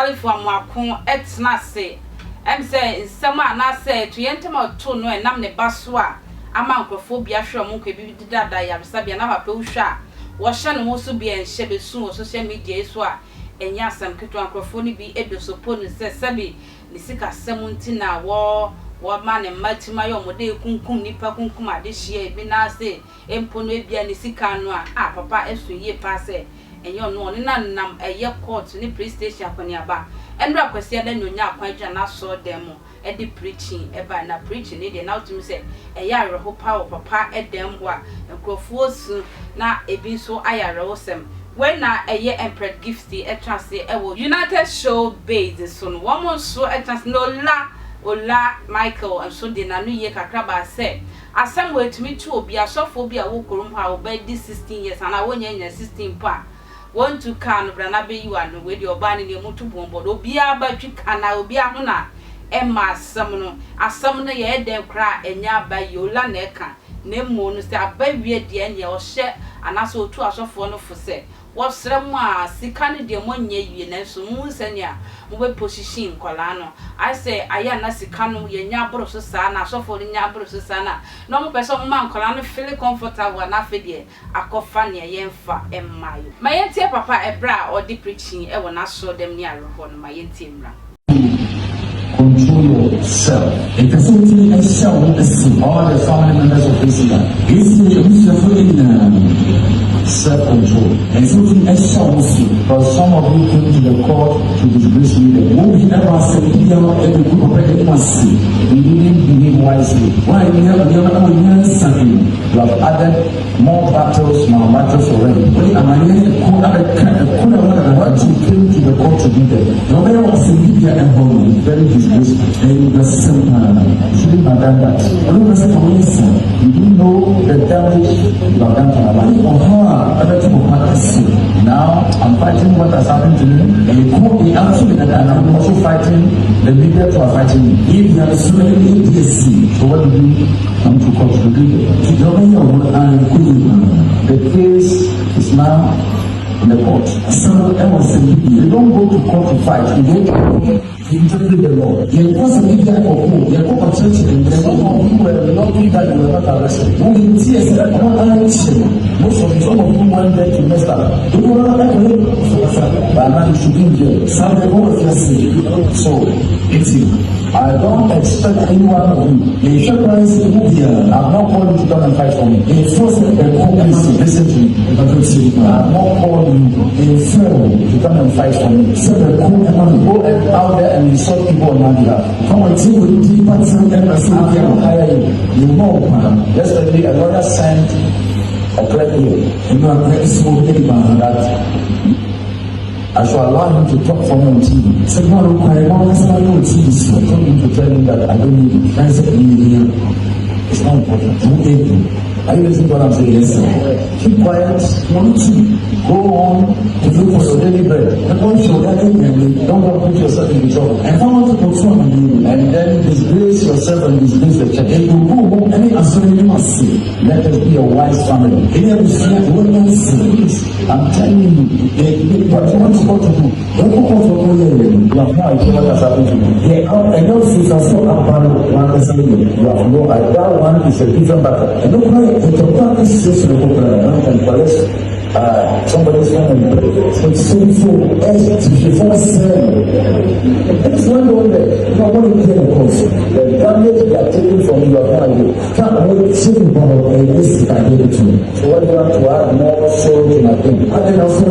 Salifu Amoako etna se say nsema na say to yentema to no enam ne baso a ama nkrofo bia hwe mo nkwe bi dada ya bisabia na papa uhwa wo hye no so bia enhye besu wo social media so a enya asam keto nkrofo ni bi edosopo ni se sabi ni sika semunti na wo ma ne matima yo mo de kunkum nipa kunkum ade hye bi na se empo no bia ni sika no a papa esu ye pa se enyo no ne nam eye court ni police station akoniaba enra kwesi ada nyonya akwanja na so dem e de preaching e ba na preaching e de na to me say eye areho power papa edem ho a nkrofo su na ebi so ayare wosem when na eye emperor gifty e transe e wo United Show base so no wo so e transe no Ola Michael and so de na no ye kakra ba say asem we to me to obi asofo bi a wo korum ha oba di 16 years and I wonya 16 pa want to can brana be you and with your bani ne mutu bombo obi abatwi kana obi aho na emma asem no ye dem kra enya ba yola na eka na mo no se abawie de anya o hye anaso otu asofo no fo se wo srem a sika ne de mo nya wie na so mu senia mo be position kola no I say aya na sika no ye nya bro so sa na asofo no nya bro so sa na no mo person mo man kola no feel comfortable na fe de akofa ne ye mfa emmayo ma yentie papa ebra o di preaching e wona so dem ne aroho no ma yentie mra. Control yourself. A facility and show all the family members of this year. This is self-control. And something else because some of you came to the court to disgrace me. Won't we ever say, every group of pregnancy, we didn't behave wisely. Why we have something? You have added more battles, more battles already. What you came to the court to do that. Nobody wants to be here and home. Very disgraceful. And the shouldn't have done that. You do know the damage you have done to our life. Now I'm fighting what has happened to me. And I'm also fighting the media who are fighting me. If you are suing ADSC, so what do you come to court to do? The case is now in the court. So you don't go to court to fight. You go to interpret the law. You also need that for who? You go to church and the law of who were not doing that you were not arrested. Who in tears that are not most of some of whom went there to mess up. You know what I mean? But now you should be in jail. Some people will just say, so it's I don't expect anyone of you. The surprise here, I'm not calling you to come and fight for me. In first listen to me. I'm not calling you in firm to come and fight for me. So the go out there and insult people on my behalf. Come and see with deep and hire you. You know, yesterday a lawyer sent a clear here. You know, I'm very small that I shall allow him to talk for me on TV. Said, no, I want to on TV. So I told him to tell him that I don't need it. I said, it's not important. Don't take him. Are you listening to what I'm saying? Yes, sir. Keep quiet. One, two. Go on to look for your daily bread. And once you're getting and don't want to put yourself in trouble. And if I want to perform on you and then disgrace yourself and disgrace the church, and you go home, any answer you must say, let us be a wise family. Any of I'm telling you, what you want to go to do, don't go for you have no idea what has happened to you. And those things are so apparent, one is you have no idea. That one is a different battle. And don't cry, it's a practice situation and collect somebody's going to break it. It's sinful. It's one one day. You know what you can cause. The damage that taken from you are not you. Can't hold sinful power and this is I give it to me. So what do you want to add more soul to my thing? And then also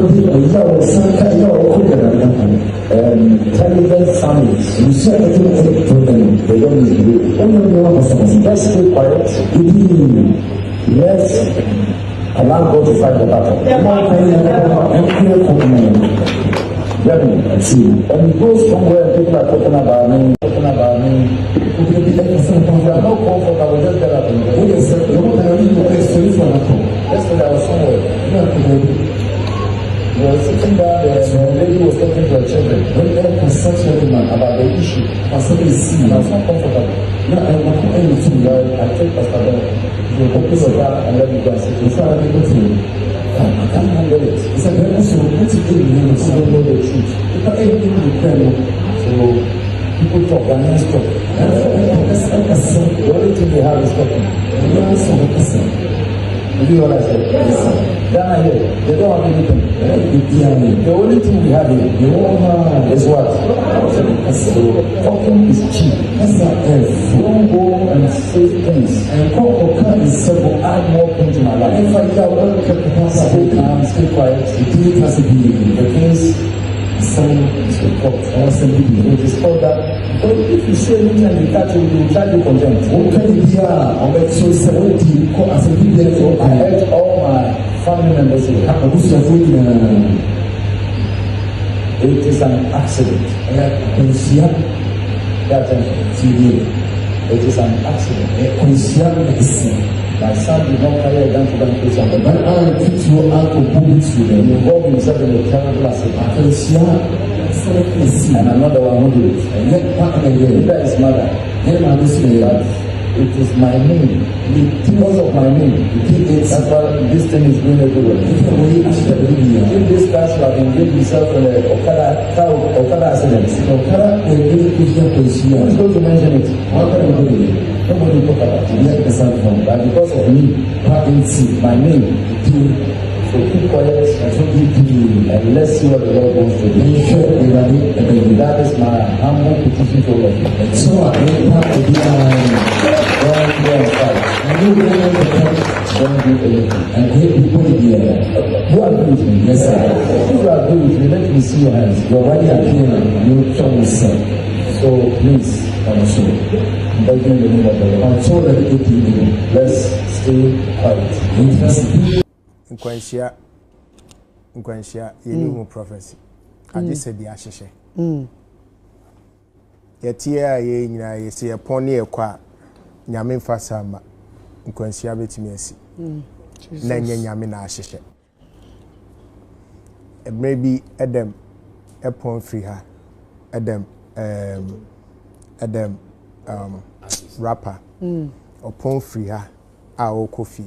intelligent families. You see everything from them. They don't need you. Only one person. Let's stay quiet. Let's allow God to fight the battle. See, when you go somewhere, people are talking about me. You are not comfortable, just get up and go. Yesterday I was somewhere. You were sitting down there, and a lady was talking to her children. When they consult women about the issue, and somebody see, and I was not comfortable. I told Pastor Ben, you open your back and let me go and sit. He said, I can't handle it. He said, so what you do, you don't know the truth. people talk, Ghanaians talk. The only thing they have is talking. You know what I said? Yes. Ghana here, they don't have anything. The only thing we have here is what? So talking is cheap. Don't go and say things. And talk is simple. Add more things to my life. If I stay calm, stay quiet, the things some report or something. It is called that. But if you say anything and you catch it, you will charge you contempt. I urge all my family members here. It is an accident. It is an accident. My son did not carry a gun to kill somebody. But I teach you how to put it to them. You involve himself in a terrible accident. And another one who did it. And yet, that is mother. It is my name. Because of my name. That's why this thing is going everywhere. If this guy should have engaged himself in a Okada accident, who's going to mention it? Nobody talk about it. But because of me, my name, so keep quiet and let's see what the Lord wants to do. That is my humble petition to all of you. So I have to be don't do anything. And hate people here. Who agree with me? Yes, sir. If you agree with me, let me see your hands. Your body are here. You show yourself. So please, I'm sure. Begging the name of the Lord. I'm so ready to do. Let's stay quiet. Nkwanhyia yeni prophecy. I just said the ahyehyɛ. Yetie a ye nyina ye se yepon ne ekwa nyame mfa sama. Nkwanhyia betimi asi. Na nya nyame na ahyehyɛ. Maybe Adam epon free ha. Adam rapper. Opon free ha a o kofi.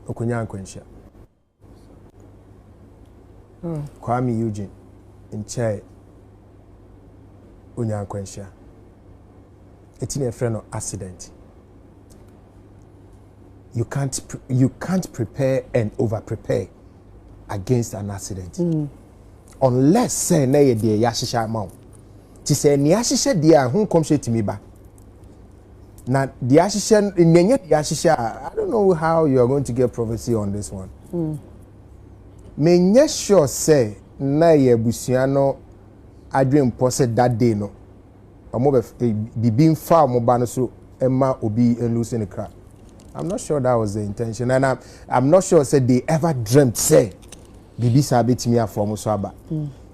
Okunya nkwanhyia. Kwame Eugene nche onya nkwanhyia. Eti na friend of accident. You can't prepare and over prepare against an accident. Unless say na ye de yahyehyɛ ma wo. Ti say ni yahyehyɛ de a hu komhye timi ba. Na the yahyehyɛ nenye de yahyehyɛ I don't know how you are going to get prophecy on this one. Menye sure say na ye busua no adwen pose that day no. Omo be being far mo ba no so emma obi lose in crack. I'm not sure that was the intention, and I'm not sure say they ever dreamt say bibi sa betimi afom so aba.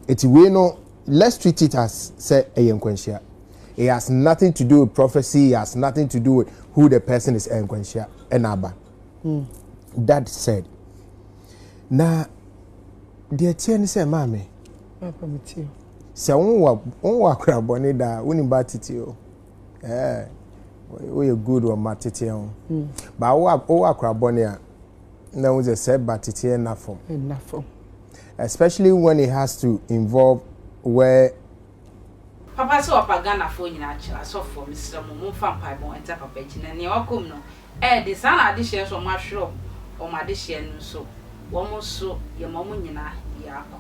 Eti we no, let's treat it as say eyenkwanhyia. It has nothing to do with prophecy, it has nothing to do with who the person is eyenkwanhyia enaba. That said, na the tieni say mame papa meti se won akra boni da woni ba titi o we good or matiti on ba wo akra boni a na wo say say ba titi enough especially when it has to involve where papa so opagana fo nyina akira so for Mr. Mumu fam pai bon enta papa kina ne wakom no de sana ade hye so ma hwero o ma de hye no so wo mo so ye mo nyina ya akọ